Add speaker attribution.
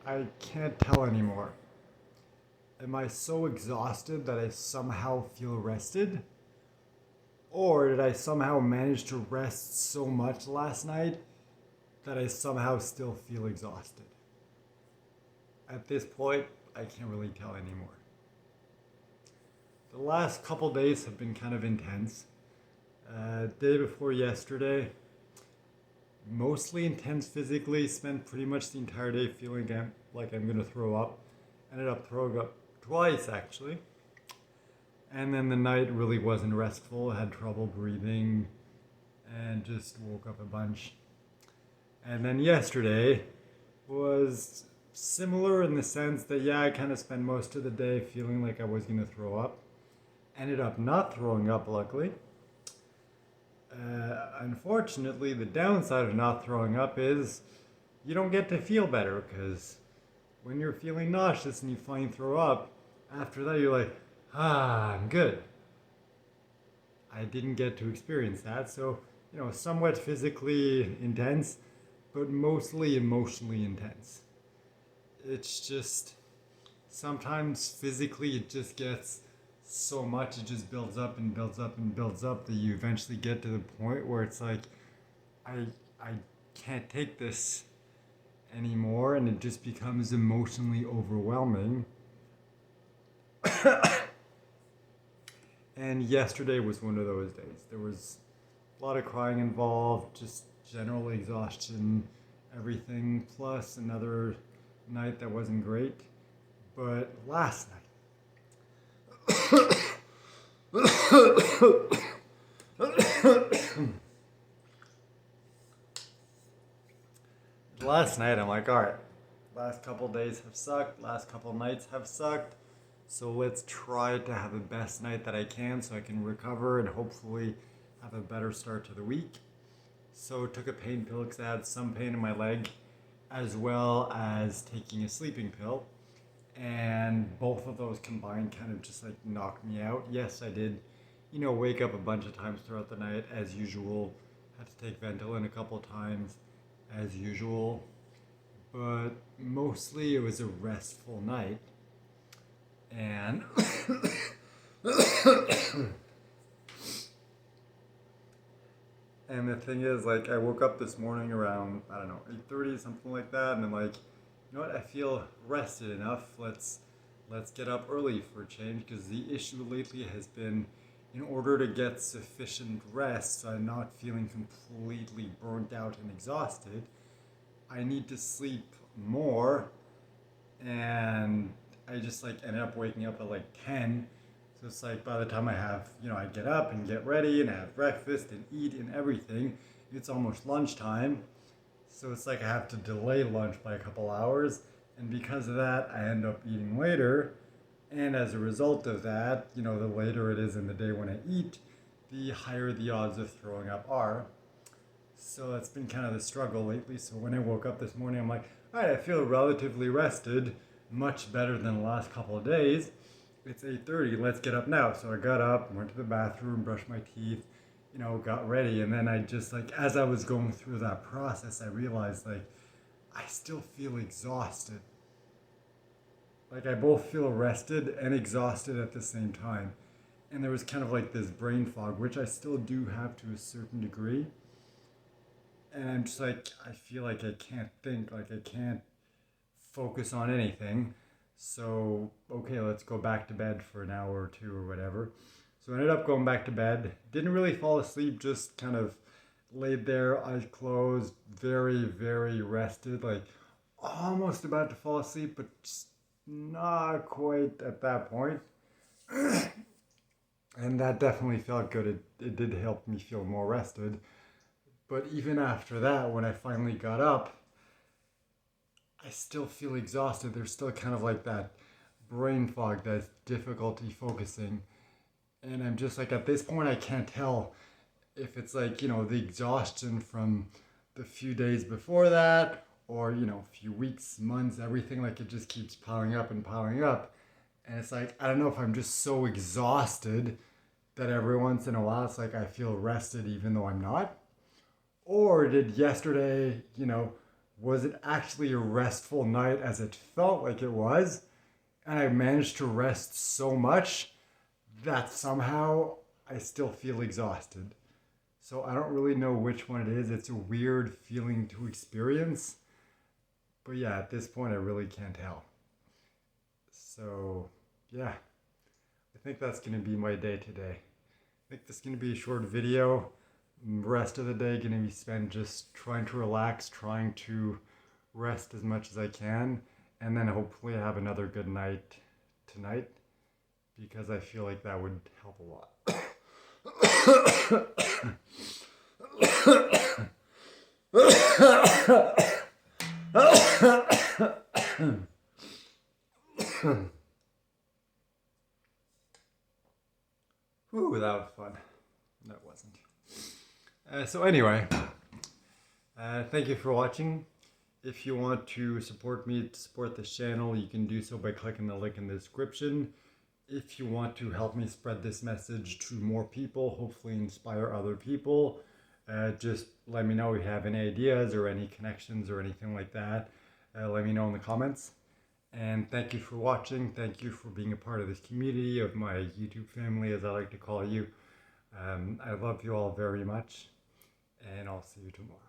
Speaker 1: I can't tell anymore. Am I so exhausted that I somehow feel rested? Or did I somehow manage to rest so much last night that I somehow still feel exhausted? At this point, I can't really tell anymore. The last couple days have been kind of intense. Day before yesterday, mostly intense physically, spent pretty much the entire day feeling like I'm gonna throw up. Ended up throwing up twice actually. And then the night really wasn't restful, had trouble breathing, and just woke up a bunch. And then yesterday was similar in the sense that, yeah, I kind of spent most of the day feeling like I was going to throw up. Ended up not throwing up, luckily. Unfortunately, the downside of not throwing up is you don't get to feel better because when you're feeling nauseous and you finally throw up, after that you're like, I'm good. I didn't get to experience that, so, somewhat physically intense, but mostly emotionally intense. It's just, sometimes physically it just gets so much, it just builds up and builds up and builds up that you eventually get to the point where it's like, I can't take this anymore, and it just becomes emotionally overwhelming. And yesterday was one of those days. There was a lot of crying involved, just general exhaustion, everything, plus another night that wasn't great. But last night I'm like, all right, last couple days have sucked, last couple nights have sucked, so let's try to have the best night that I can so I can recover and hopefully have a better start to the week. So took a pain pill because I had some pain in my leg, as well as taking a sleeping pill. And both of those combined kind of just like knocked me out. Yes, I did, wake up a bunch of times throughout the night as usual. Had to take Ventolin a couple times as usual. But mostly it was a restful night. And and the thing is, like, I woke up this morning around, I don't know, 8:30, something like that, and I'm like, you know what, I feel rested enough. Let's get up early for a change, because the issue lately has been, in order to get sufficient rest so I'm not feeling completely burnt out and exhausted, I need to sleep more, and I just like ended up waking up at like 10. So it's like by the time I get up and get ready and have breakfast and eat and everything, it's almost lunchtime. So it's like I have to delay lunch by a couple hours. And because of that, I end up eating later. And as a result of that, the later it is in the day when I eat, the higher the odds of throwing up are. So that's been kind of the struggle lately. So when I woke up this morning, I'm like, all right, I feel relatively rested, much better than the last couple of days. It's 8:30, let's get up now. So I got up, went to the bathroom, brushed my teeth, got ready. And then I just like, as I was going through that process, I realized like, I still feel exhausted. Like I both feel rested and exhausted at the same time. And there was kind of like this brain fog, which I still do have to a certain degree. And I'm just like, I feel like I can't think, like I can't focus on anything. So, okay, let's go back to bed for an hour or two or whatever. So I ended up going back to bed. Didn't really fall asleep, just kind of laid there, eyes closed, very, very rested, like almost about to fall asleep, but just not quite at that point. And that definitely felt good. It did help me feel more rested. But even after that, when I finally got up, I still feel exhausted. There's still kind of like that brain fog, that difficulty focusing. And I'm just like, at this point, I can't tell if it's like, the exhaustion from the few days before that, or, a few weeks, months, everything, like it just keeps piling up and piling up. And it's like, I don't know if I'm just so exhausted that every once in a while it's like I feel rested even though I'm not. Or did yesterday, was it actually a restful night as it felt like it was? And I managed to rest so much that somehow I still feel exhausted. So I don't really know which one it is. It's a weird feeling to experience. But yeah, at this point, I really can't tell. So yeah, I think that's going to be my day today. I think this is going to be a short video. The rest of the day going to be spent just trying to relax, trying to rest as much as I can, and then hopefully have another good night tonight, because I feel like that would help a lot. Ooh, that was fun. No, it wasn't. So anyway, thank you for watching. If you want to support me, to support this channel, you can do so by clicking the link in the description. If you want to help me spread this message to more people, hopefully inspire other people, just let me know if you have any ideas or any connections or anything like that. Let me know in the comments. And thank you for watching. Thank you for being a part of this community, of my YouTube family, as I like to call you. I love you all very much, and I'll see you tomorrow.